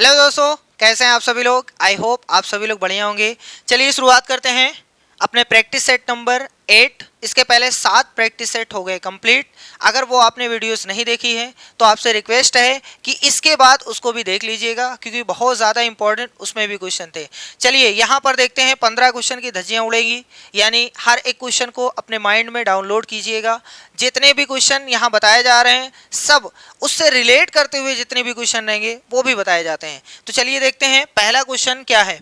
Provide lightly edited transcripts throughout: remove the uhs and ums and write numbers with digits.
Hello दोस्तों, कैसे हैं आप सभी लोग। आई होप आप सभी लोग बढ़िया होंगे। चलिए शुरुआत करते हैं अपने प्रैक्टिस सेट नंबर 8। इसके पहले 7 प्रैक्टिस सेट हो गए कंप्लीट। अगर वो आपने वीडियोस नहीं देखी है तो आपसे रिक्वेस्ट है कि इसके बाद उसको भी देख लीजिएगा, क्योंकि बहुत ज़्यादा इंपॉर्टेंट उसमें भी क्वेश्चन थे। चलिए यहाँ पर देखते हैं 15 क्वेश्चन की धज्जियाँ उड़ेगी, यानी हर एक क्वेश्चन को अपने माइंड में डाउनलोड कीजिएगा। जितने भी क्वेश्चन यहाँ बताए जा रहे हैं सब उससे रिलेट करते हुए जितने भी क्वेश्चन रहेंगे वो भी बताए जाते हैं। तो चलिए देखते हैं पहला क्वेश्चन क्या है।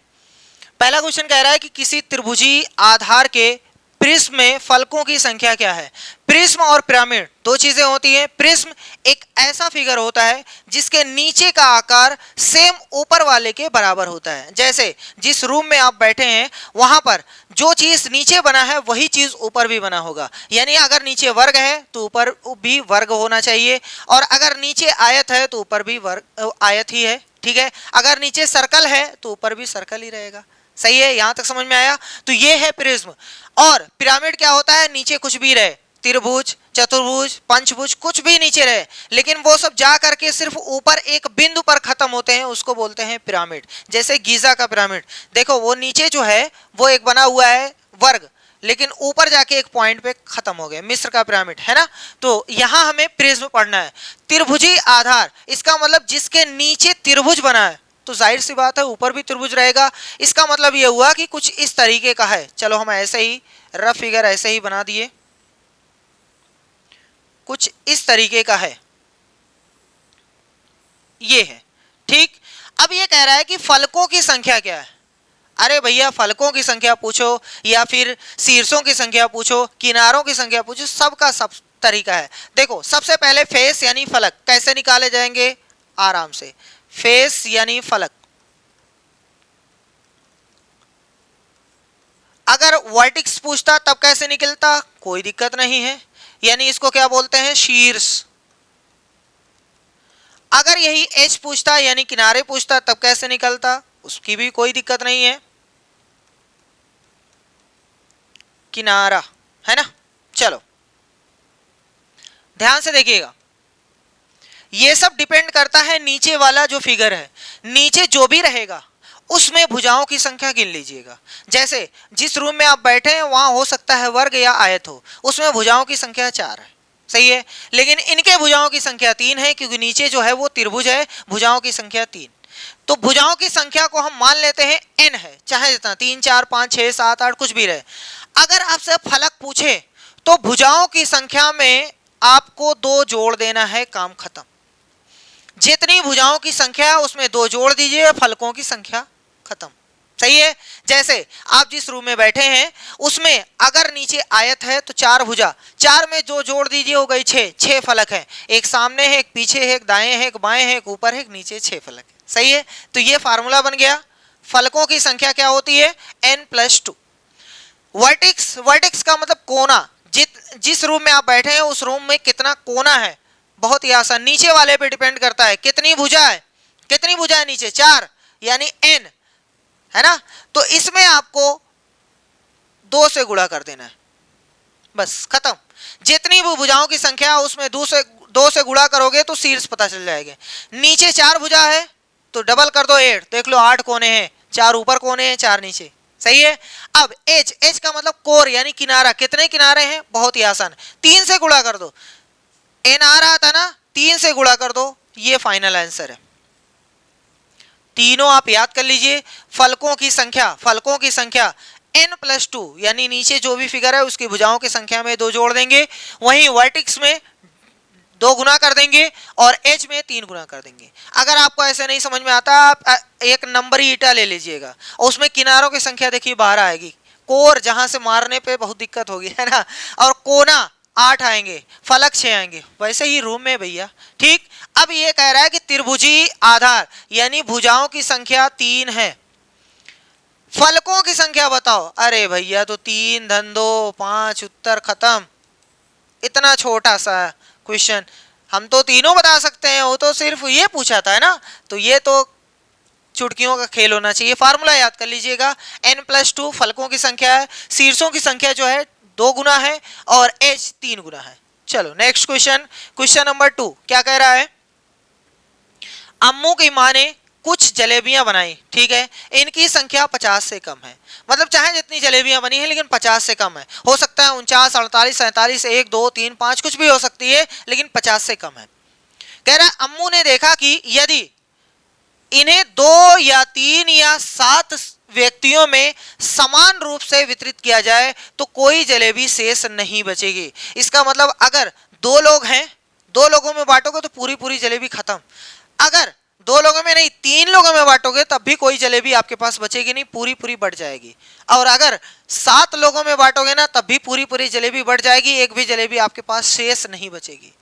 पहला क्वेश्चन कह रहा है कि किसी त्रिभुजी आधार के प्रिज्म में फलकों की संख्या क्या है। प्रिज्म और पिरामिड दो चीजें होती हैं। प्रिज्म एक ऐसा फिगर होता है जिसके नीचे का आकार सेम ऊपर वाले के बराबर होता है। जैसे जिस रूम में आप बैठे हैं वहां पर जो चीज नीचे बना है वही चीज ऊपर भी बना होगा, यानी अगर नीचे वर्ग है तो ऊपर भी वर्ग होना चाहिए, और अगर नीचे आयत है तो ऊपर भी वर्ग आयत ही है। ठीक है, अगर नीचे सर्कल है तो ऊपर भी सर्कल ही रहेगा। सही है, यहां तक समझ में आया। तो ये है प्रिज्म। और पिरामिड क्या होता है, नीचे कुछ भी रहे, त्रिभुज, चतुर्भुज, पंचभुज, कुछ भी नीचे रहे, लेकिन वो सब जा करके सिर्फ ऊपर एक बिंदु पर खत्म होते हैं, उसको बोलते हैं पिरामिड। जैसे गीजा का पिरामिड देखो, वो नीचे जो है वो एक बना हुआ है वर्ग, लेकिन ऊपर जाके एक पॉइंट पे खत्म हो गया। मिस्र का पिरामिड है ना। तो यहां हमें प्रिज्म पढ़ना है। त्रिभुजी आधार, इसका मतलब जिसके नीचे त्रिभुज बना है, तो जाहिर सी बात है ऊपर भी त्रिभुज रहेगा। इसका मतलब यह हुआ कि कुछ इस तरीके का है। चलो हम ऐसे ही रफ फिगर ऐसे ही बना दिए, कुछ इस तरीके का है, ये है। ठीक, अब ये कह रहा है कि फलकों की संख्या क्या है। अरे भैया, फलकों की संख्या पूछो या फिर शीर्षों की संख्या पूछो, किनारों की संख्या पूछो, सबका सब तरीका है। देखो सबसे पहले फेस यानी फलक कैसे निकाले जाएंगे, आराम से। फेस यानी फलक, अगर वर्टिक्स पूछता तब कैसे निकलता, कोई दिक्कत नहीं है, यानी इसको क्या बोलते हैं, शीर्ष। अगर यही एच पूछता यानी किनारे पूछता तब कैसे निकलता, उसकी भी कोई दिक्कत नहीं है, किनारा, है ना। चलो ध्यान से देखिएगा, ये सब डिपेंड करता है नीचे वाला जो फिगर है, नीचे जो भी रहेगा उसमें भुजाओं की संख्या गिन लीजिएगा। जैसे जिस रूम में आप बैठे हैं वहां हो सकता है वर्ग या आयत हो, उसमें भुजाओं की संख्या 4 है, सही है, लेकिन इनके भुजाओं की संख्या 3 है, क्योंकि नीचे जो है वो त्रिभुज है, भुजाओं की संख्या 3। तो भुजाओं की संख्या को हम मान लेते हैं n है, चाहे जितना 3 4 5 6 7 8 कुछ भी रहे। अगर आपसे फलक पूछे तो भुजाओं की संख्या में आपको 2 जोड़ देना है, काम खत्म। जितनी भुजाओं की संख्या उसमें 2 जोड़ दीजिए, फलकों की संख्या खत्म। सही है। जैसे आप जिस रूम में बैठे हैं उसमें अगर नीचे आयत है तो 4 भुजा, 4 में जो जोड़ दीजिए हो गई 6, 6 फलक है, एक सामने है, एक पीछे है, एक दाएं है, एक बाएं है, एक ऊपर है, एक नीचे, 6 फलक है। सही है, तो ये फार्मूला बन गया। फलकों की संख्या क्या होती है, n+2। वर्टेक्स, वर्टेक्स का मतलब कोना, जिस रूम में आप बैठे हैं उस रूम में कितना कोना है, बहुत ही आसान, नीचे वाले पे डिपेंड करता है कितनी भुजा है, कितनी भुजा है नीचे, 4 यानी n, है ना। तो इसमें आपको 2 से गुणा कर देना है, बस खत्म। जितनी भी भुजाओं की संख्या उसमें 2 से गुणा करोगे तो शीर्ष पता चल जाएगा। नीचे 4 भुजा है तो डबल कर दो 8, देख लो 8 कोने हैं, 4 ऊपर कोने हैं, 4 नीचे। सही है। अब एच, एच का मतलब कोर यानी किनारा, कितने किनारे हैं, बहुत ही आसान, 3 से गुणा कर दो, एन आ रहा था ना, 3 से गुणा कर दो, ये फाइनल आंसर है। तीनों आप याद कर लीजिए। फलकों की संख्या, फलकों की संख्या n+2 यानी नीचे जो भी फिगर है उसकी भुजाओं की संख्या में 2 जोड़ देंगे, वहीं वर्टिक्स में 2 गुना कर देंगे और एच में 3 गुना कर देंगे। अगर आपको ऐसे नहीं समझ में आता, आप एक नंबरी ईटा ले लीजिएगा और उसमें किनारों की संख्या देखिए बाहर आएगी, कोर जहां से मारने पे बहुत दिक्कत होगी, है ना, और कोना 8 आएंगे, फलक 6 आएंगे, वैसे ही रूम में भैया। ठीक, अब ये कह रहा है कि त्रिभुजी आधार यानी भुजाओं की संख्या 3 है, फलकों की संख्या बताओ। अरे भैया तो 3 धन 2 5, उत्तर खत्म। इतना छोटा सा क्वेश्चन, हम तो तीनों बता सकते हैं, वो तो सिर्फ ये पूछा था, है ना। तो ये तो चुटकियों का खेल होना चाहिए। फार्मूला याद कर लीजिएगा, n+2 फलकों की संख्या है, शीर्षों की संख्या जो है 2 गुना है और h 3 गुना है। चलो नेक्स्ट क्वेश्चन, क्वेश्चन नंबर 2 क्या कह रहा है, अम्मू की माँ ने कुछ जलेबियां बनाई, ठीक है, इनकी संख्या 50 से कम है। मतलब चाहे जितनी जलेबियां बनी है लेकिन 50 से कम है। हो सकता है 49, 48, 47, 1, 2, 3, 5 कुछ भी हो सकती है, लेकिन 50 से कम है। कह रहा है अम्मू ने देखा कि यदि इन्हें 2 या 3 या 7 व्यक्तियों में समान रूप से वितरित किया जाए तो कोई जलेबी शेष नहीं बचेगी। इसका मतलब अगर 2 लोग हैं, 2 लोगों में बांटोगे तो पूरी पूरी जलेबी खत्म। अगर 2 लोगों में नहीं 3 लोगों में बांटोगे तब भी कोई जलेबी आपके पास बचेगी नहीं, पूरी पूरी बढ़ जाएगी। और अगर 7 लोगों में बांटोगे ना तब भी पूरी पूरी जलेबी बढ़ जाएगी, एक भी जलेबी आपके पास शेष नहीं बचेगी।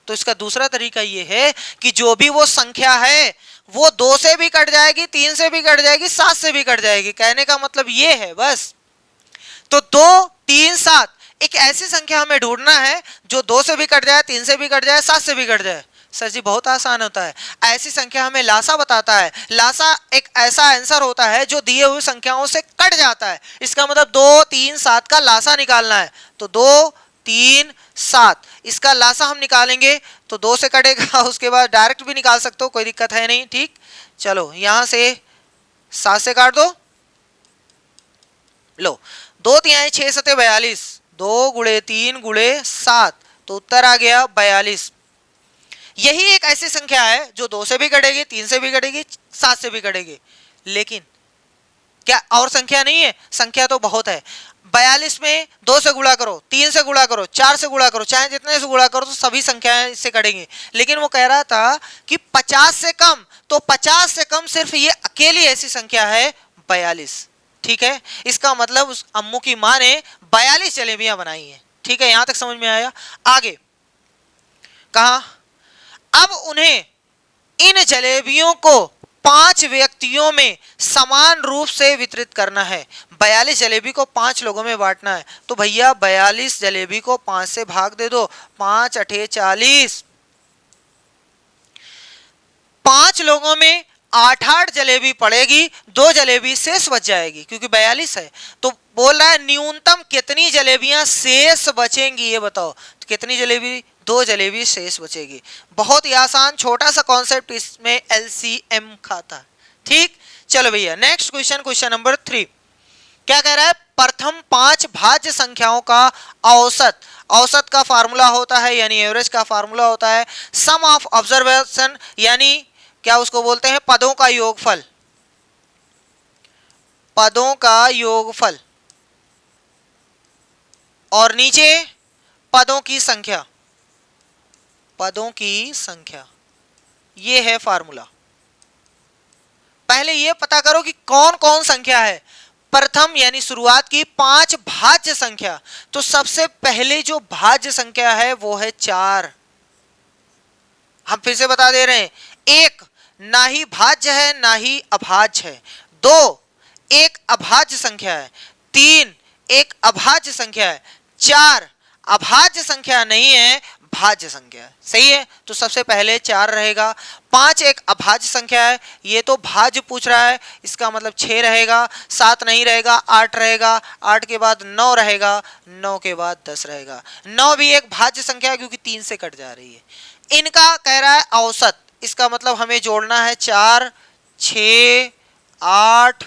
तो इसका दूसरा तरीका यह है कि जो भी वो संख्या है वो 2 से भी कट जाएगी, 3 से भी कट जाएगी, 7 से भी कट जाएगी। कहने का मतलब ये है बस। तो 2, 3, 7 एक ऐसी संख्या हमें ढूंढना है जो 2 से भी कट जाए, 3 से भी कट जाए, 7 से भी कट जाए। सर जी बहुत आसान होता है। ऐसी संख्या हमें लासा बताता है। लासा एक ऐसा आंसर होता है जो दिए हुए संख्याओं से कट जाता है। इसका मतलब 2, 3, 7 का लासा निकालना है। तो 2, 3, 7 इसका लासा हम निकालेंगे तो 2 से कटेगा, उसके बाद डायरेक्ट भी निकाल सकते हो, कोई दिक्कत है नहीं। ठीक, चलो यहां से 7 से काट दो। लो 2 तिहाई 6 सते 42, 2 गुणे 3 गुणे 7 तो उत्तर आ गया 42। यही एक ऐसी संख्या है जो 2 से भी कटेगी, 3 से भी कटेगी, 7 से भी कटेगी। लेकिन क्या और संख्या नहीं है? संख्या तो बहुत है। 42 में 2 से गुणा करो, 3 से गुणा करो, 4 से गुणा करो, चाहे जितने से गुणा करो तो सभी संख्याएं इससे कटेंगी। लेकिन वो कह रहा था कि 50 से कम, तो 50 से कम सिर्फ ये अकेली ऐसी संख्या है 42। ठीक है, इसका मतलब उस अम्मू की मां ने 42 जलेबियां बनाई हैं। ठीक है, यहां तक समझ में आया। आगे कहा अब उन्हें इन जलेबियों को 5 व्यक्तियों में समान रूप से वितरित करना है। 42 जलेबी को 5 लोगों में बांटना है। तो भैया 42 जलेबी को 5 से भाग दे दो, 5 अठे 40। 5 लोगों में 8-8 जलेबी पड़ेगी, 2 जलेबी शेष बच जाएगी क्योंकि 42 है। तो बोल रहा है न्यूनतम कितनी जलेबियां शेष बचेंगी ये बताओ। तो कितनी जलेबी? 2 जलेबी शेष बचेगी। बहुत ही आसान छोटा सा कॉन्सेप्ट, इसमें एलसीएम खाता है। ठीक, चलो भैया नेक्स्ट क्वेश्चन, क्वेश्चन नंबर 3 क्या कह रहा है? प्रथम 5 भाज्य संख्याओं का औसत, औसत का फार्मूला होता है यानी एवरेज का फार्मूला होता है सम ऑफ ऑब्जर्वेशन, यानी क्या उसको बोलते हैं? पदों का योगफल, पदों का योगफल। और नीचे पदों की संख्या, पदों की संख्या। ये है फार्मूला। पहले ये पता करो कि कौन कौन संख्या है। प्रथम यानी शुरुआत की 5 भाज्य संख्या, तो सबसे पहले जो भाज्य संख्या है वो है 4। हम फिर से बता दे रहे हैं, 1 ना ही भाज्य है ना ही अभाज्य है, 2 एक अभाज्य संख्या है, 3 एक अभाज्य संख्या है, 4 अभाज्य संख्या नहीं है, भाज्य संख्या है। सही है, तो सबसे पहले 4 रहेगा। 5 एक अभाज्य संख्या है, ये तो भाज्य पूछ रहा है, इसका मतलब 6 रहेगा, 7 नहीं रहेगा, 8 रहेगा, 8 के बाद 9 रहेगा, 9 के बाद 10 रहेगा। 9 भी एक भाज्य संख्या है क्योंकि 3 से कट जा रही है। इनका कह रहा है औसत, इसका मतलब हमें जोड़ना है 4, 6, 8,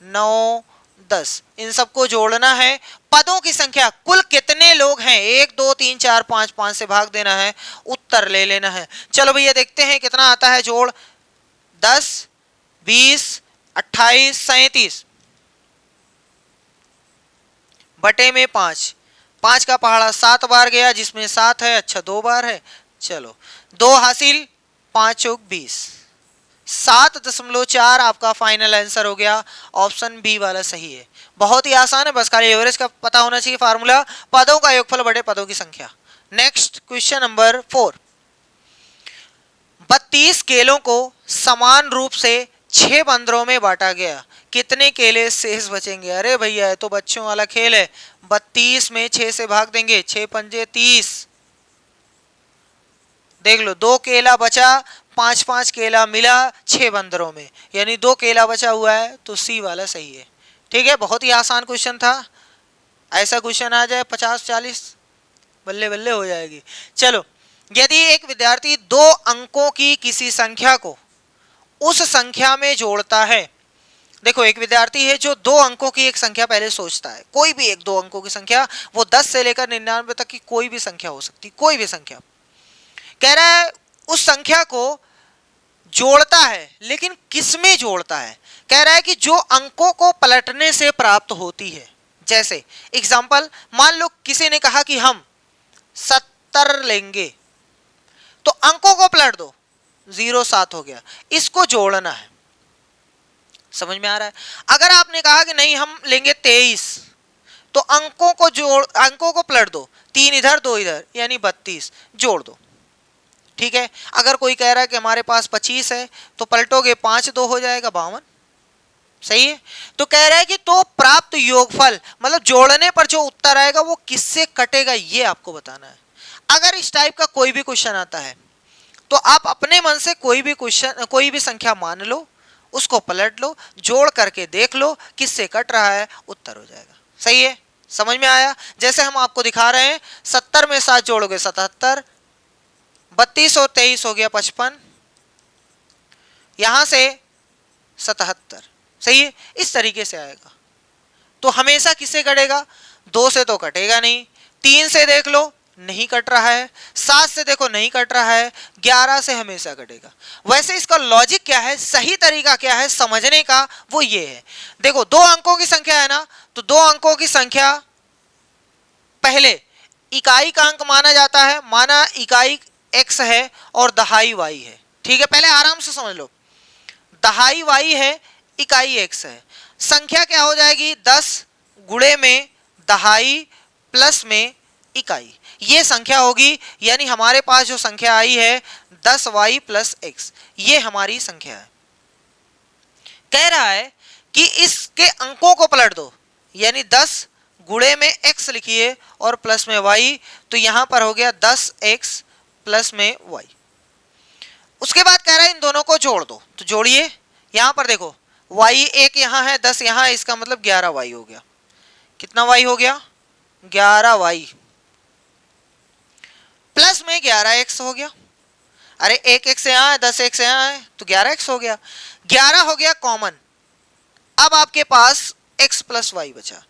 9, 10, इन सबको जोड़ना है। पदों की संख्या, कुल कितने लोग हैं? 1, 2, 3, 4, 5, 5 से भाग देना है, उत्तर ले लेना है। चलो भैया देखते हैं कितना आता है जोड़। 10, 20, 28, 37 बटे में 5, 5 का पहाड़ा 7 बार गया, जिसमें 7 है, अच्छा 2 बार है। चलो 2 हासिल, 5 चौक 20, 7.4 आपका फाइनल आंसर हो गया। ऑप्शन बी वाला सही है। बहुत ही आसान है, बस खाली एवरेज का पता होना चाहिए फार्मूला, पदों का योगफल बटे पदों की संख्या। नेक्स्ट क्वेश्चन नंबर 4, 32 केलों को समान रूप से 6 बंदरों में बांटा गया, कितने केले शेष बचेंगे? अरे भैया ये तो बच्चों वाला खेल है। 32 में 6 से भाग देंगे, 6 पंजे 30, देख लो 2 केला बचा, 5-5 केला मिला 6 बंदरों में, यानी 2 केला बचा हुआ है, तो सी वाला सही है। ठीक है, बहुत ही आसान क्वेश्चन था। ऐसा क्वेश्चन आ जाए 50-40 बल्ले बल्ले हो जाएगी। चलो, यदि एक विद्यार्थी 2 अंकों की किसी संख्या को उस संख्या में जोड़ता है। देखो एक विद्यार्थी है जो 2 अंकों की एक संख्या पहले सोचता है, कोई भी एक 2 अंकों की संख्या, वो 10 से लेकर 99 तक की कोई भी संख्या हो सकती, कोई भी संख्या। कह रहा है उस संख्या को जोड़ता है, लेकिन किस में जोड़ता है? कह रहा है कि जो अंकों को पलटने से प्राप्त होती है। जैसे एग्जाम्पल, मान लो किसी ने कहा कि हम 70 लेंगे, तो अंकों को पलट दो, 07 हो गया, इसको जोड़ना है। समझ में आ रहा है? अगर आपने कहा कि नहीं हम लेंगे 23, तो अंकों को पलट दो, 3 इधर 2 इधर, यानी 32, जोड़ दो। ठीक है। अगर कोई कह रहा है कि हमारे पास 25 है, तो पलटोगे 5 2 हो जाएगा 52। सही है। तो कह रहा है कि तो प्राप्त योगफल, मतलब जोड़ने पर जो उत्तर आएगा वो किससे कटेगा, ये आपको बताना है। अगर इस टाइप का कोई भी क्वेश्चन आता है, तो आप अपने मन से कोई भी संख्या मान लो, उसको पलट लो, जोड़ करके देख लो किससे कट रहा है, उत्तर हो जाएगा। सही है, समझ में आया? जैसे हम आपको दिखा रहे हैं, 70 में 7 जोड़ोगे 77, 32 और 23 हो गया 55, यहां से 77। सही है, इस तरीके से आएगा। तो हमेशा किससे कटेगा? 2 से तो कटेगा नहीं, 3 से देख लो नहीं कट रहा है, 7 से देखो नहीं कट रहा है, 11 से हमेशा कटेगा। वैसे इसका लॉजिक क्या है, सही तरीका क्या है समझने का, वो ये है। देखो 2 अंकों की संख्या है ना, तो 2 अंकों की संख्या पहले इकाई का अंक माना जाता है, माना इकाई x है और दहाई y है। ठीक है, पहले आराम से समझ लो, दहाई y है, इकाई x है। संख्या क्या हो जाएगी? 10 गुणे में दहाई प्लस में इकाई, ये संख्या होगी। यानी हमारे पास जो संख्या आई है 10y प्लस x, ये हमारी संख्या है। कह रहा है कि इसके अंकों को पलट दो, यानी 10 गुणे में x लिखिए और प्लस में y, तो यहां पर हो गया 10x प्लस में y। उसके बाद कह रहा है इन दोनों को जोड़ दो, तो जोड़िए। यहां पर देखो y एक यहां है, 10 यहां है, इसका मतलब 11y हो गया। कितना y हो गया? 11y प्लस में 11x हो गया। अरे 1x यहां है, 10x यहां है, तो 11x हो गया। 11 हो गया कॉमन। अब आपके पास x प्लस वाई बचा,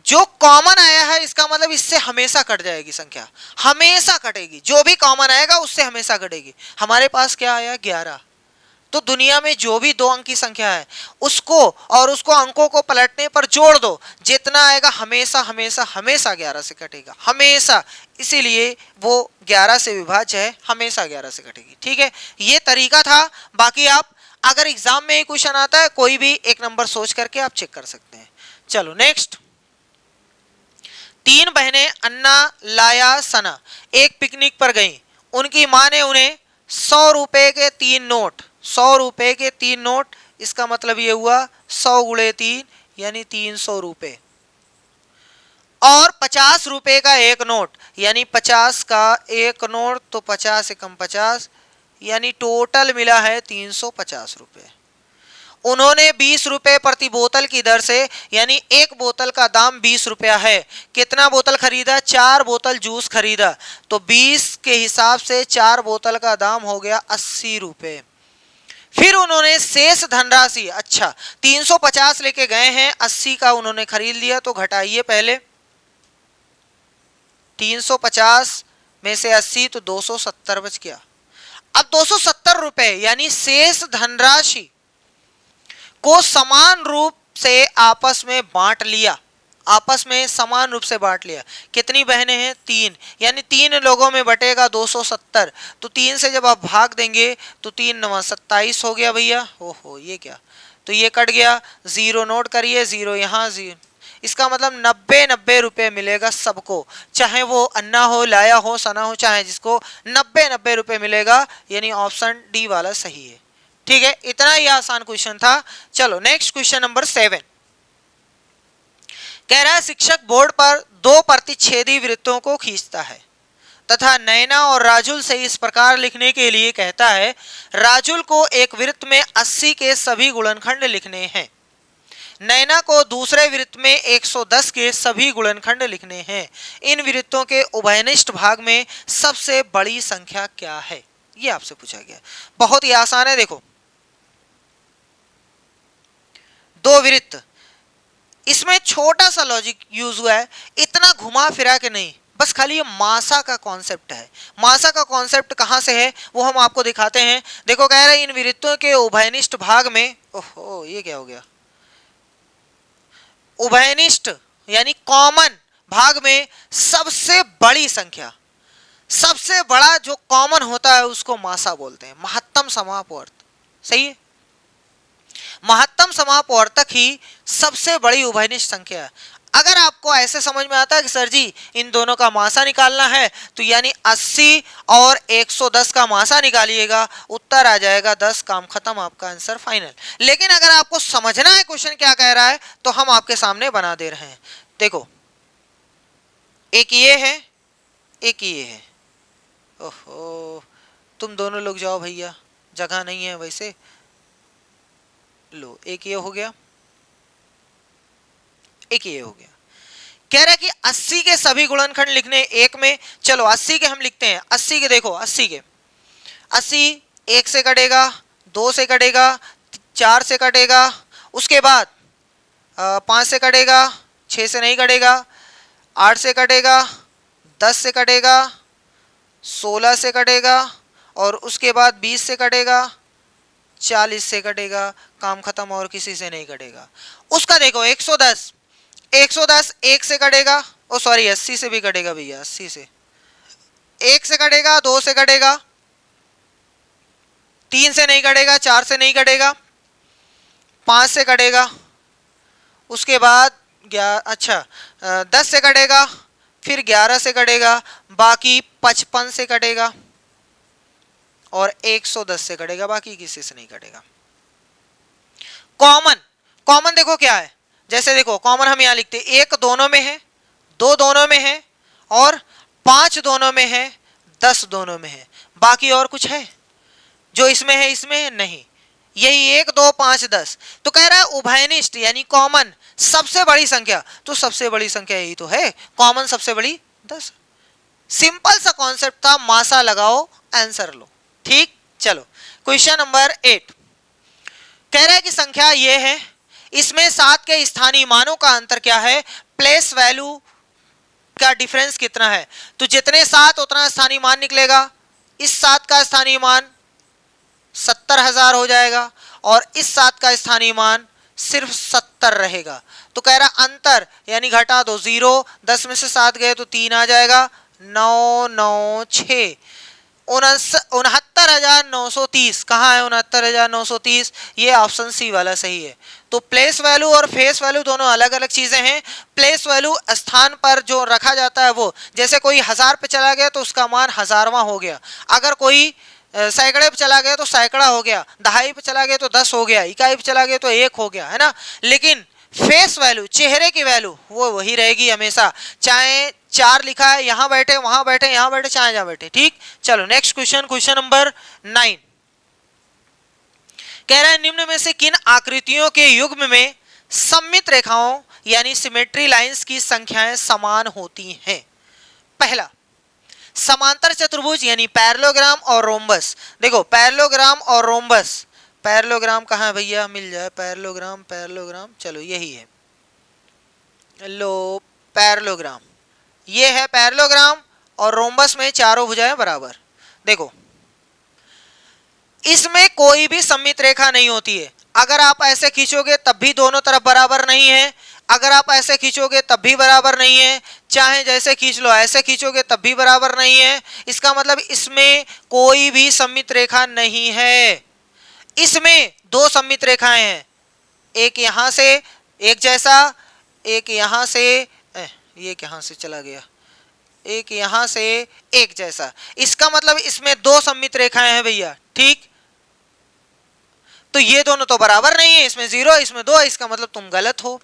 जो कॉमन आया है इसका मतलब इससे हमेशा कट जाएगी संख्या, हमेशा कटेगी, जो भी कॉमन आएगा उससे हमेशा कटेगी। हमारे पास क्या आया? 11। तो दुनिया में जो भी 2 अंक की संख्या है उसको और उसको अंकों को पलटने पर जोड़ दो, जितना आएगा हमेशा हमेशा हमेशा 11 से कटेगा, हमेशा। इसीलिए वो 11 से विभाज्य है, हमेशा 11 से कटेगी। ठीक है, ये तरीका था। बाकी आप अगर एग्जाम में क्वेश्चन आता है, कोई भी एक नंबर सोच करके आप चेक कर सकते हैं। चलो नेक्स्ट। 3 बहनें अन्ना, लाया, सना एक पिकनिक पर गईं। उनकी मां ने उन्हें 100 रुपए के 3 नोट, 100 रुपए के 3 नोट, इसका मतलब ये हुआ 100 गुणे 3 यानी 300 रुपए, और 50 रुपए का एक नोट, यानी 50 का एक नोट, तो 50 एकम 50, यानी टोटल मिला है 350 रुपए। उन्होंने 20 रुपए प्रति बोतल की दर से, यानी एक बोतल का दाम 20 रुपया है, कितना बोतल खरीदा? 4 बोतल जूस खरीदा, तो 20 के हिसाब से 4 बोतल का दाम हो गया 80 रुपए। फिर उन्होंने शेष धनराशि, अच्छा 350 लेके गए हैं, 80 का उन्होंने खरीद लिया, तो घटाइए पहले 350 में से 80, तो 270 बच गया। अब 270 रुपए यानी शेष धनराशि को समान रूप से आपस में बांट लिया, आपस में समान रूप से बांट लिया। कितनी बहनें हैं? 3, यानी 3 लोगों में बटेगा 270, तो 3 से जब आप भाग देंगे तो 3 9 27 हो गया भैया। ओहो ये क्या, तो ये कट गया, 0 नोट करिए, 0 यहाँ 0, इसका मतलब 90 रुपए मिलेगा सबको, चाहे वो अन्ना हो, लाया हो, सना हो, चाहे जिसको, 90 रुपए मिलेगा, यानी ऑप्शन डी वाला सही है। ठीक है, इतना ही आसान क्वेश्चन था। चलो नेक्स्ट क्वेश्चन नंबर 7। कह रहा है शिक्षक बोर्ड पर 2 प्रतिच्छेदी वृत्तों को खींचता है तथा नैना और राजुल से इस प्रकार लिखने के लिए कहता है। राजुल को एक वृत्त में 80 के सभी गुणनखंड लिखने हैं, नैना को दूसरे वृत्त में 110 के सभी गुणनखंड लिखने हैं। इन वृत्तों के उभयनिष्ठ भाग में सबसे बड़ी संख्या क्या है? ये आपसे पूछा गया, बहुत ही आसान है। देखो दो वृत्त, इसमें छोटा सा लॉजिक यूज हुआ है, इतना घुमा फिरा के नहीं, बस खाली ये मासा का कॉन्सेप्ट है। मासा का कॉन्सेप्ट कहां से है वो हम आपको दिखाते हैं। देखो कह रहे हैं इन वृत्तों के उभयनिष्ठ भाग में, ओहो ये क्या हो गया, उभयनिष्ठ यानी कॉमन भाग में सबसे बड़ी संख्या, सबसे बड़ा जो कॉमन होता है उसको मासा बोलते हैं, महत्तम समापवर्त। सही है, महत्तम समापवर्तक ही सबसे बड़ी उभयनिष्ठ संख्या है। अगर आपको ऐसे समझ में आता है कि सर जी इन दोनों का मासा निकालना है, तो यानी 80 और 110 का मासा निकालिएगा, उत्तर आ जाएगा 10, काम खत्म, आपका आंसर फाइनल। लेकिन अगर आपको समझना है क्वेश्चन क्या कह रहा है, तो हम आपके सामने बना दे रहे हैं। देखो एक ये है, एक ये है, ओहो तुम दोनों लोग जाओ भैया, जगह नहीं है वैसे, लो एक ये हो गया, एक ये हो गया। कह रहा है कि 80 के सभी गुणनखंड लिखने एक में, चलो 80 के हम लिखते हैं। 80 के देखो, 80 के 80 1 से कटेगा, 2 से कटेगा, 4 से कटेगा, उसके बाद 5 से कटेगा, 6 से नहीं कटेगा, 8 से कटेगा, 10 से कटेगा, 16 से कटेगा, और उसके बाद 20 से कटेगा, 40 से कटेगा, काम खत्म, और किसी से नहीं कटेगा। उसका देखो 110, 110 1 से कटेगा, ओ सॉरी 80 से भी कटेगा भैया, 80 से 1 से कटेगा, 2 से कटेगा, 3 से नहीं कटेगा, 4 से नहीं कटेगा, 5 से कटेगा, उसके बाद 10 से कटेगा, फिर 11 से कटेगा, बाकी 55 से कटेगा, और 110 से कटेगा, बाकी किसी से नहीं कटेगा। कॉमन, कॉमन देखो क्या है, जैसे देखो कॉमन हम यहां लिखते, 1 दोनों में है, 2 दोनों में है, और 5 दोनों में है, 10 दोनों में है, बाकी और कुछ है जो इसमें है, इसमें है नहीं, यही 1 2 5 10। तो कह रहा है उभयनिष्ठ यानी कॉमन सबसे बड़ी संख्या, तो सबसे बड़ी संख्या यही तो है, कॉमन सबसे बड़ी 10। सिंपल सा कॉन्सेप्ट था, मासा लगाओ आंसर लो। ठीक, चलो क्वेश्चन नंबर 8 कह रहा है कि संख्या ये है, इसमें 7 के स्थानीय मानों का अंतर क्या है, प्लेस वैल्यू का डिफरेंस कितना है। तो जितने 7 उतना स्थानीय मान निकलेगा, इस 7 का स्थानीय मान 70,000 हो जाएगा, और इस 7 का स्थानीय मान सिर्फ 70 रहेगा। तो कह रहा अंतर यानी घटा दो, 0 10 में से 7 गए तो 3 आ जाएगा, 9 9 6, 69,930। कहाँ है 69,930, ये ऑप्शन सी वाला सही है। तो प्लेस वैल्यू और फेस वैल्यू दोनों अलग अलग चीजें हैं। प्लेस वैल्यू स्थान पर जो रखा जाता है वो, जैसे कोई 1000 पे चला गया तो उसका मान 1000वां हो गया, अगर कोई सैकड़े पे चला गया तो सैकड़ा हो गया, दहाई पे चला गया तो 10 हो गया, इकाई पे चला गया तो 1 हो गया, है ना। लेकिन फेस वैल्यू, चेहरे की वैल्यू वो वही रहेगी हमेशा, चाहे 4 लिखा है यहाँ बैठे, वहां बैठे, यहाँ बैठे, चाहे जहां बैठे। ठीक, चलो नेक्स्ट क्वेश्चन, क्वेश्चन नंबर 9 कह रहा है निम्न में से किन आकृतियों के युग्म में सममित रेखाओं यानी सिमेट्री लाइंस की संख्याएं समान होती हैं। पहला समांतर चतुर्भुज यानी पैरेललोग्राम और रोम्बस। देखो पैरेललोग्राम और रोम्बस, पैरेललोग्राम कहाँ है भैया, मिल जाए पैरेललोग्राम, पैरेललोग्राम चलो यही है, लो पैरेललोग्राम, ये है पैरेललोग्राम, और रोम्बस में चारों भुजाएं बराबर। देखो इसमें कोई भी सममित रेखा नहीं होती है, अगर आप ऐसे खींचोगे तब भी दोनों तरफ बराबर नहीं है, अगर आप ऐसे खींचोगे तब भी बराबर नहीं है, चाहे जैसे खींच लो, ऐसे खींचोगे तब भी बराबर नहीं है। इसका मतलब इसमें कोई भी सममित रेखा नहीं है। इसमें 2 सममित रेखाएं हैं, एक यहां से एक जैसा, एक यहां से, ये कहां से चला गया, एक यहां से एक जैसा। इसका मतलब इसमें 2 सममित रेखाएं हैं भैया। ठीक, तो ये दोनों तो बराबर नहीं है, इसमें 0 इसमें 2, इसका मतलब तुम गलत हो।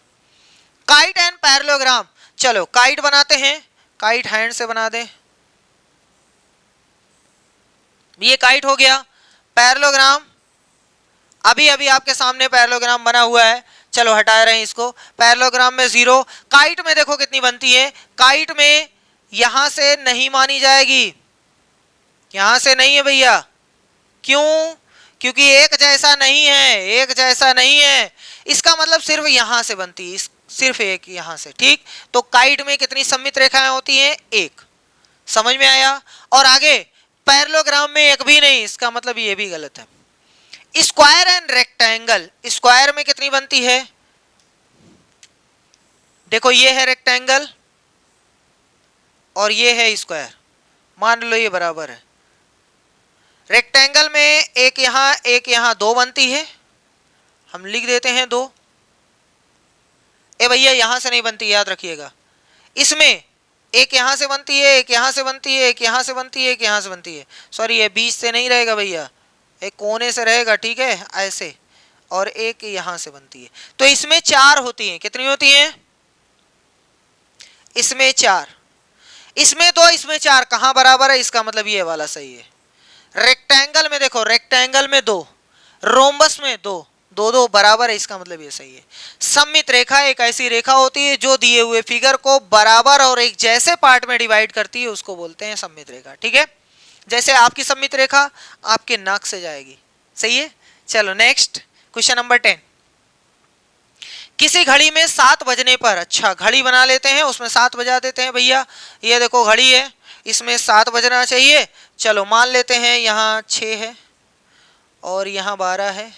काइट एंड पैरेललोग्राम, चलो काइट बनाते हैं, काइट हैंड से बना दे, ये काइट हो गया। पैरेललोग्राम अभी अभी आपके सामने पैरेललोग्राम बना हुआ है, चलो हटा रहे हैं इसको। पैरेललोग्राम में 0, काइट में देखो कितनी बनती है, काइट में यहां से नहीं मानी जाएगी, यहां से नहीं है भैया। क्यों? क्योंकि एक जैसा नहीं है, एक जैसा नहीं है, इसका मतलब सिर्फ यहां से बनती है, सिर्फ एक यहां से, ठीक। तो काइट में कितनी सममित रेखाएं होती हैं? एक। समझ में आया? और आगे पैरेललोग्राम में एक भी नहीं, इसका मतलब ये भी गलत है। स्क्वायर एंड रेक्टेंगल, स्क्वायर में कितनी बनती है? देखो ये है रेक्टेंगल और ये है स्क्वायर, मान लो ये बराबर है। रेक्टेंगल में एक यहां दो बनती है, हम लिख देते हैं दो। ए भैया यहां से नहीं बनती, याद रखिएगा। इसमें एक यहां से बनती है, एक यहां से बनती है, एक यहां से बनती है, एक यहां से बनती है। सॉरी, ये बीच से नहीं रहेगा भैया, एक कोने से रहेगा, ठीक है, ऐसे। और एक यहां से बनती है। तो इसमें चार होती हैं। कितनी होती हैं? इसमें चार, इसमें दो, इसमें चार। कहां बराबर है? इसका मतलब ये वाला सही है। रेक्टेंगल में देखो, रेक्टेंगल में दो, रोम्बस में दो, दो दो बराबर है, इसका मतलब ये सही है। सममित रेखा एक ऐसी रेखा होती है जो दिए हुए फिगर को बराबर और एक जैसे पार्ट में डिवाइड करती है, उसको बोलते हैं सममित रेखा, ठीक है। जैसे आपकी सममित रेखा आपके नाक से जाएगी, सही है। चलो नेक्स्ट क्वेश्चन नंबर 10। किसी घड़ी में 7 बजने पर, अच्छा घड़ी बना लेते हैं, उसमें 7 बजा देते हैं भैया। ये देखो घड़ी है, इसमें 7 बजना चाहिए। चलो मान लेते हैं यहाँ 6 है और यहाँ 12 है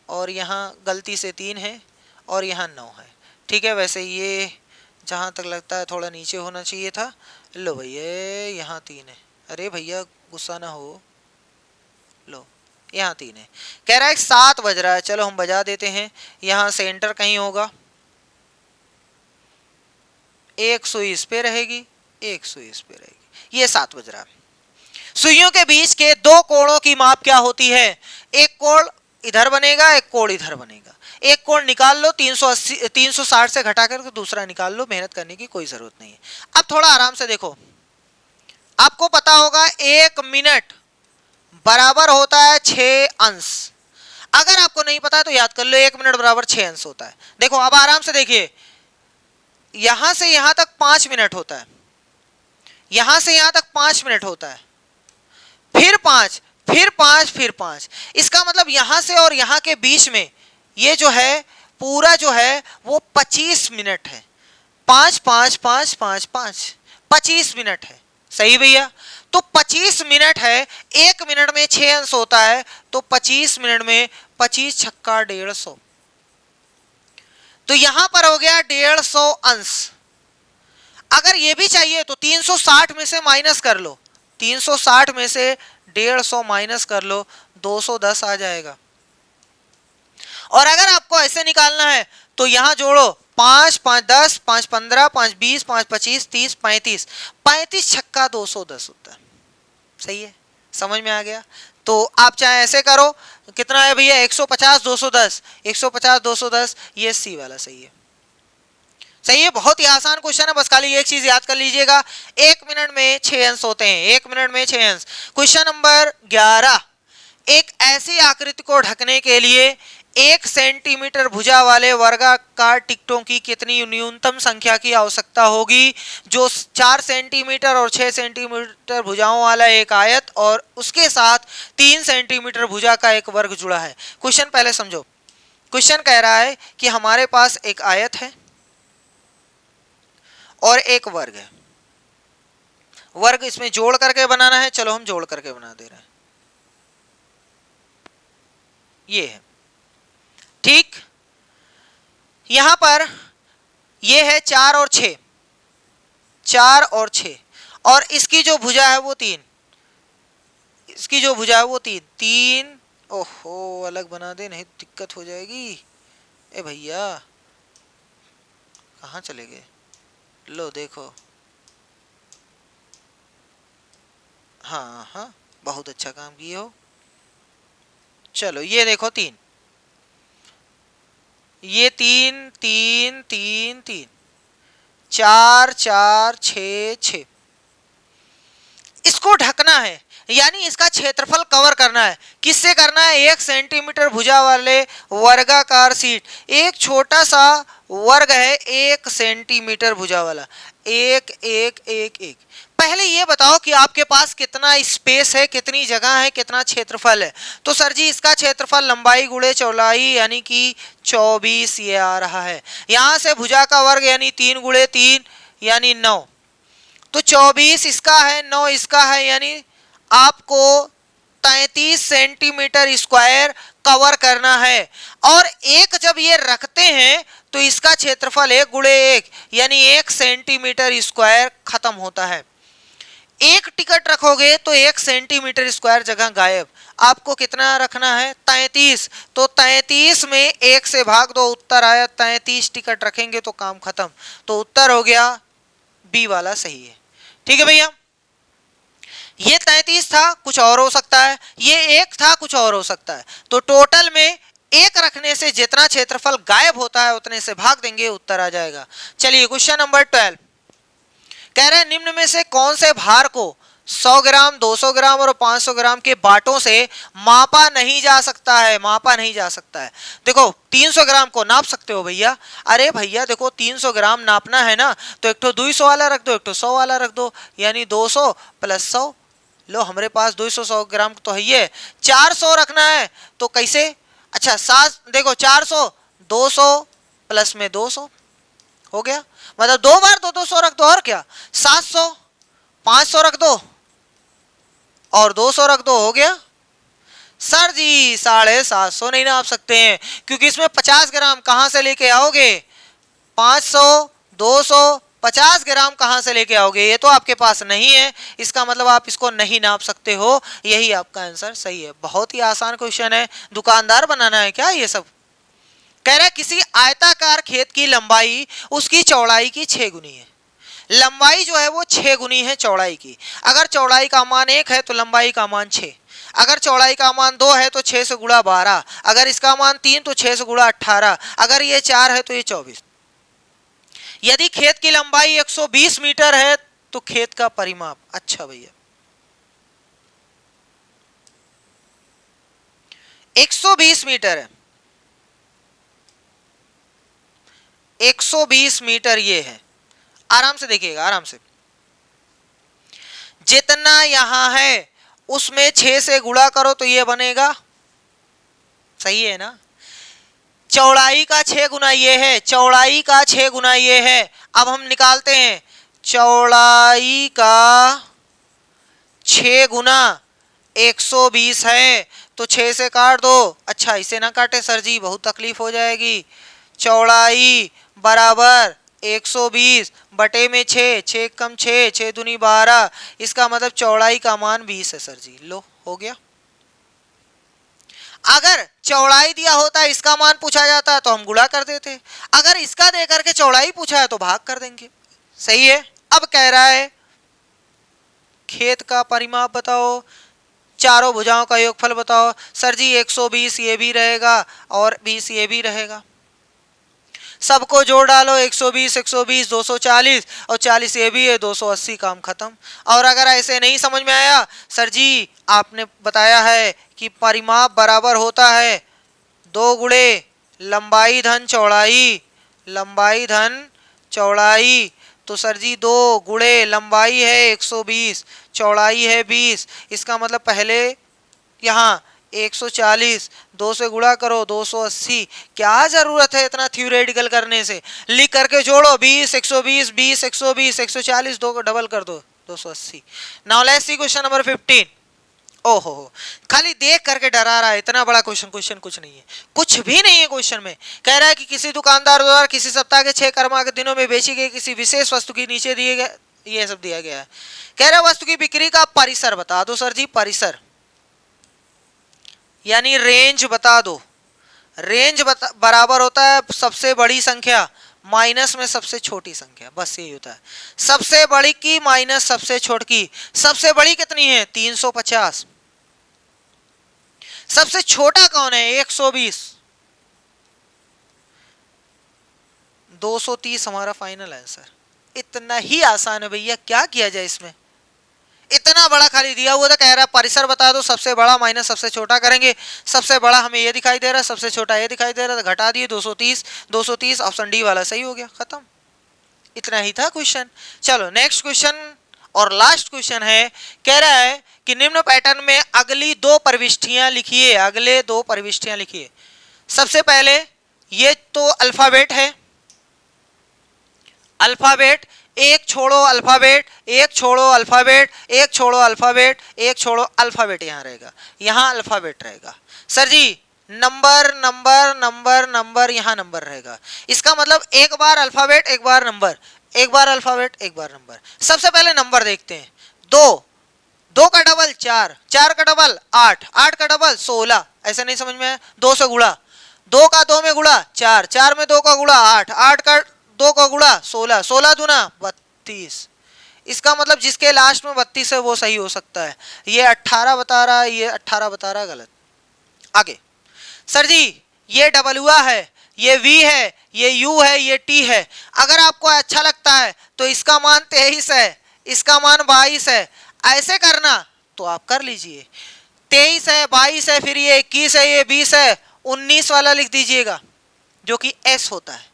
और यहाँ गलती से 3 है और यहाँ 9 है, ठीक है। वैसे ये जहाँ तक लगता है थोड़ा नीचे होना चाहिए था। लो भैया यहाँ 3 है, अरे भैया गुस्सा ना हो, लो यहाँ 3 है। कह रहा है 7 बज रहा है, चलो हम बजा देते हैं। यहाँ सेंटर कहीं होगा, एक सुई इस पे रहेगी, एक सुई इस पे रहेगी, ये 7 बज रहा है। सुइयों के बीच के दो कोणों की माप क्या होती है? एक कोण इधर बनेगा, एक कोण इधर बनेगा। एक कोण निकाल लो, 360 से घटा कर दूसरा निकाल लो, मेहनत करने की कोई जरूरत नहीं है। अब थोड़ा आराम से देखो, आपको पता होगा 1 मिनट बराबर होता है 6 अंश। अगर आपको नहीं पता है तो याद कर लो, 1 मिनट बराबर 6 अंश होता है। देखो अब आराम से देखिए, यहां से यहां तक 5 मिनट होता है, यहां से यहां तक 5 मिनट होता है, फिर 5, फिर 5, फिर 5। इसका मतलब यहां से और यहां के बीच में ये जो है पूरा जो है वो 25 मिनट है। 5 5 5 5 5 25 मिनट है, सही भैया। तो 25 मिनट है, 1 मिनट में 6 अंश होता है, तो 25 मिनट में 25 छक्का 150। तो यहां पर हो गया 150 अंश। अगर ये भी चाहिए तो 360 में से माइनस कर लो, 360 में से 150 माइनस कर लो, 210 आ जाएगा। और अगर आपको ऐसे निकालना है तो यहां जोड़ो, 5 5 10, 5 15, 5 20, 5 25, 30, 35, 35 छक्का 210 होता है, सही है। समझ में आ गया? तो आप चाहे ऐसे करो, कितना है भैया? 150 210, 150 210, ये सी वाला सही है, सही है। बहुत ही आसान क्वेश्चन है, बस खाली एक चीज याद कर लीजिएगा, 1 मिनट में 6 अंश होते हैं, 1 मिनट में 6 अंश। Question number 11। एक ऐसी आकृति को ढकने के लिए 1 सेंटीमीटर भुजा वाले वर्गाकार टिकटों की कितनी न्यूनतम संख्या की आवश्यकता होगी? जो 4 सेंटीमीटर और 6 सेंटीमीटर भुजाओं वाला एक आयत और उसके साथ 3 सेंटीमीटर भुजा का एक वर्ग जुड़ा है। क्वेश्चन पहले समझो। क्वेश्चन कह रहा है कि हमारे पास एक आयत है और एक वर्ग है, वर्ग इसमें जोड़ करके बनाना है। चलो हम जोड़ करके बना दे रहे हैं, ये है, ठीक। यहां पर ये है 4 और 6, 4 और 6, और इसकी जो भुजा है वो 3, इसकी जो भुजा है वो 3 3। ओहो अलग बना दे, नहीं दिक्कत हो जाएगी। ए भैया कहाँ चले गए? लो देखो, हाँ हाँ बहुत अच्छा काम किए हो। चलो ये देखो 3, ये 3 3 3 3, 4 4 6 6। इसको ढकना है, यानी इसका क्षेत्रफल कवर करना है। किससे करना है? 1 सेंटीमीटर भुजा वाले वर्गाकार शीट। एक छोटा सा वर्ग है 1 सेंटीमीटर भुजा वाला। एक एक एक एक। पहले ये बताओ कि आपके पास कितना स्पेस है, कितनी जगह है, कितना क्षेत्रफल है। तो सर जी इसका क्षेत्रफल लंबाई गुणे चौड़ाई यानी कि 24 ये आ रहा है। यहां से भुजा का वर्ग यानी 3 गुणे 3 यानी 9। तो 24 इसका है, 9 इसका है, यानी आपको 33 सेंटीमीटर स्क्वायर कवर करना है। और एक जब ये रखते हैं तो इसका क्षेत्रफल 1 गुणे 1 यानी 1 सेंटीमीटर स्क्वायर खत्म होता है। एक टिकट रखोगे तो 1 सेंटीमीटर स्क्वायर जगह गायब। आपको कितना रखना है? 33। तो 33 में 1 से भाग दो, उत्तर आया 33 टिकट रखेंगे तो काम खत्म। तो उत्तर हो गया बी वाला सही है। ठीक है भैया, ये 33 था, कुछ और हो सकता है, ये 1 था, कुछ और हो सकता है। तो टोटल में 1 रखने से जितना क्षेत्रफल गायब होता है उतने से भाग देंगे, उत्तर आ जाएगा। चलिए क्वेश्चन नंबर 12 कह रहे हैं निम्न में से कौन से भार को 100 ग्राम, 200 ग्राम और 500 ग्राम के बाटों से मापा नहीं जा सकता है। मापा नहीं जा सकता है। देखो 300 ग्राम को नाप सकते हो भैया। अरे भैया देखो 300 ग्राम नापना है ना, तो एक तो 200 वाला रख दो, एक तो 100 वाला रख दो, यानी 200 प्लस 100। लो हमारे पास 200 100 ग्राम तो है ये। 400 रखना है तो कैसे? अच्छा 7 देखो 400 200 प्लस में 200 हो गया, मतलब 2 बार 200 रख दो और क्या। 700 500 रख दो और 200 रख दो, हो गया। सर जी 750 नहीं नाप सकते हैं, क्योंकि इसमें 50 ग्राम कहां से लेके आओगे? 500 200 50 ग्राम कहां से लेके आओगे? ये तो आपके पास नहीं है, इसका मतलब आप इसको नहीं नाप सकते हो। यही आपका आंसर सही है। बहुत ही आसान क्वेश्चन है, दुकानदार बनाना है क्या ये सब? कह रहा है किसी आयताकार खेत की लंबाई उसकी चौड़ाई की 6 गुनी है। लंबाई जो है वो 6 गुनी है चौड़ाई की। अगर चौड़ाई का मान 1 है तो लंबाई का मान 6, अगर चौड़ाई का मान 2 है तो 6 से गुणा 12, अगर इसका मान 3 तो 6 से गुणा 18, अगर ये 4 है तो ये 24। यदि खेत की लंबाई 120 मीटर है तो खेत का परिमाप। अच्छा भैया 120 मीटर है, 120 मीटर ये है। आराम से देखिएगा, आराम से। जितना यहां है उसमें 6 से गुणा करो तो ये बनेगा, सही है ना। चौड़ाई का 6 गुना ये है, चौड़ाई का 6 गुना ये है। अब हम निकालते हैं चौड़ाई का 6 गुना 120 है तो 6 से काट दो। अच्छा इसे ना काटे सर जी, बहुत तकलीफ हो जाएगी। चौड़ाई बराबर 120 बटे में 6, 6 कम 6, 6 दूनी 12, इसका मतलब चौड़ाई का मान 20 है सर जी। लो हो गया। अगर चौड़ाई दिया होता इसका मान पूछा जाता तो हम गुणा कर देते, अगर इसका देकर के चौड़ाई पूछा है तो भाग कर देंगे। सही है। अब कह रहा है खेत का परिमाप बताओ, चारों भुजाओं का योगफल बताओ। सर जी 120 ये भी रहेगा और 20 ये भी रहेगा, सबको जोड़ डालो। 120 120 240 और 40 ये भी है, 280, काम खत्म। और अगर ऐसे नहीं समझ में आया, सर जी आपने बताया है कि परिमाप बराबर होता है 2 गुणे लंबाई धन चौड़ाई, लंबाई धन चौड़ाई। तो सर जी 2 गुणे लंबाई है 120, चौड़ाई है 20, इसका मतलब पहले यहाँ 140, 2 से गुणा करो 280। क्या जरूरत है इतना थ्योरेटिकल करने से, लिख करके जोड़ो 20 120 20 120 140, 2 को डबल कर दो 280। Now let's see question number 15। ओहो खाली देख करके डरा रहा है, इतना बड़ा क्वेश्चन कुछ नहीं है, कुछ भी नहीं है क्वेश्चन में। कह रहा है कि किसी दुकानदार द्वारा किसी सप्ताह के 6 कर्मा के दिनों में बेची गई किसी विशेष वस्तु की नीचे दिए गए, ये सब दिया गया है। कह रहा है वस्तु की बिक्री का परिसर बता दो। सर जी परिसर यानी रेंज बता दो। रेंज बराबर होता है सबसे बड़ी संख्या माइनस में सबसे छोटी संख्या, बस यही होता है। सबसे बड़ी की माइनस सबसे छोटी। सबसे बड़ी कितनी है? 350। सबसे छोटा कौन है? 120। 230 हमारा फाइनल आंसर। इतना ही आसान है भैया, क्या किया जाए इसमें, इतना बड़ा खाली दिया हुआ था, कह रहा है परिसर बता दो, सबसे बड़ा माइनस सबसे छोटा करेंगे। सबसे बड़ा हमें ये दिखाई दे रहा है, सबसे छोटा ये दिखाई दे रहा था, घटा दिए 230, 230 ऑप्शन डी वाला सही हो गया, खत्म। इतना ही था क्वेश्चन। चलो नेक्स्ट क्वेश्चन और लास्ट क्वेश्चन है, कह रहा है कि निम्न पैटर्न में अगली दो प्रविष्टियां लिखिए, अगले दो प्रविष्टियां लिखिए। सबसे पहले ये तो अल्फाबेट है, अल्फाबेट, एक छोड़ो अल्फाबेट, एक छोड़ो अल्फाबेट, एक छोड़ो अल्फाबेट, एक छोड़ो अल्फाबेट, यहां रहेगा, यहां अल्फाबेट रहेगा। सर जी नंबर नंबर नंबर नंबर, यहां नंबर रहेगा। इसका मतलब एक बार अल्फाबेट एक बार नंबर, एक बार अल्फाबेट एक बार नंबर। सबसे पहले नंबर देखते हैं। दो, दो का डबल चार, चार का डबल आठ, आठ का डबल 16, ऐसा नहीं समझ में है, दो से गुणा, दो का दो में गुणा चार, चार में दो का गुणा आठ, आठ का दो का गुणा 16, 16 दूना 32। इसका मतलब जिसके लास्ट में 32 है वो सही हो सकता है। ये 18 बता रहा है, ये 18 बता रहा है, गलत। आगे सर जी ये डबलुआ है, ये वी है, ये यू है, ये टी है। अगर आपको अच्छा लगता है तो इसका मान 23 है, इसका मान 22 है, ऐसे करना तो आप कर लीजिए। 23 है, 22 है, फिर ये 21 है, ये 20 है, 19 वाला लिख दीजिएगा जो कि एस होता है।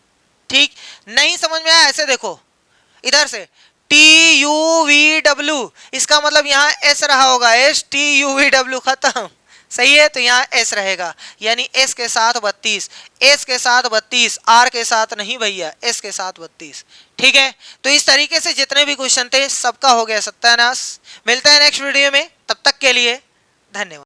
ठीक, नहीं समझ में आया, ऐसे देखो इधर से टी यू वी डब्ल्यू, इसका मतलब यहाँ एस रहा होगा, S T U V W, खत्म। सही है, तो यहाँ एस रहेगा, यानी एस के साथ 32, एस के साथ 32, आर के साथ नहीं भैया, एस के साथ 32। ठीक है, तो इस तरीके से जितने भी क्वेश्चन थे सबका हो गया सत्यानाश। मिलते हैं नेक्स्ट वीडियो में, तब तक के लिए धन्यवाद।